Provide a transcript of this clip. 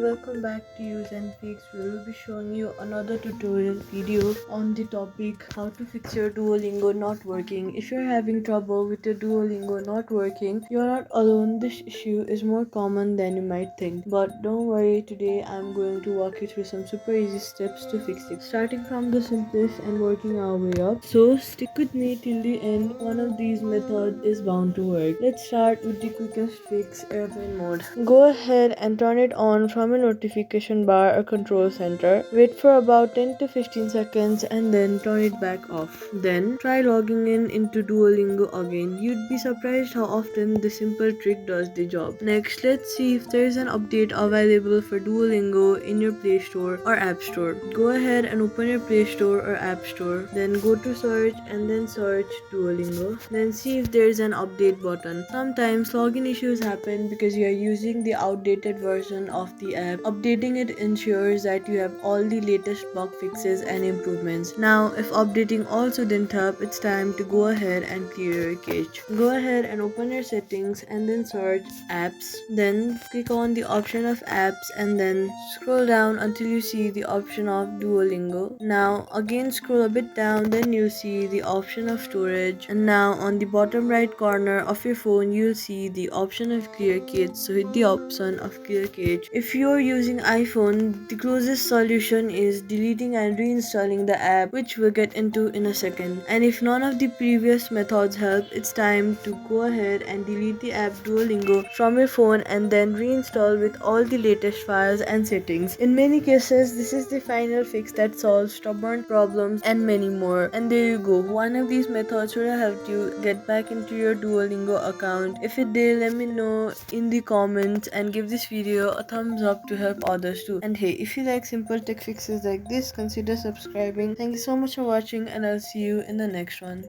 welcome back to useNfix, where we'll be showing you another tutorial video on the topic how to fix your Duolingo not working. If you're having trouble with your Duolingo not working, you're not alone. This issue is more common than you might think. But don't worry, today I'm going to walk you through some super easy steps to fix it. Starting from the simplest and working our way up. So stick with me till the end. One of these methods is bound to work. Let's start with the quickest fix, airplane mode. Go ahead and turn it on from a notification bar or control center. Wait for about 10 to 15 seconds and then turn it back off. Then try logging in into Duolingo again. You'd be surprised how often this simple trick does the job. Next, let's see if there is an update available for Duolingo in your Play Store or App Store. Go ahead and open your Play Store or App Store. Then go to search and then search Duolingo. Then see if there is an update button. Sometimes login issues happen because you are using the outdated version of the app. Updating it ensures that you have all the latest bug fixes and improvements. Now, if updating also didn't help, it's time to go ahead and clear your cache. Go ahead and open your settings and then search apps. Then click on the option of apps and then scroll down until you see the option of Duolingo. Now again scroll a bit down, then you'll see the option of storage, and now on the bottom right corner of your phone you'll see the option of clear cache. So hit the option of clear cache. If you're using iPhone, the closest solution is deleting and reinstalling the app, which we'll get into in a second. And if none of the previous methods help, it's time to go ahead and delete the app Duolingo from your phone and then reinstall with all the latest files and settings. In many cases, this is the final fix that solves stubborn problems and many more. And there you go. One of these methods should have helped you get back into your Duolingo account. If it did, let me know in the comments and give this video a thumbs up to help others too. And hey, if you like simple tech fixes like this, consider subscribing. Thank you so much for watching and I'll see you in the next one.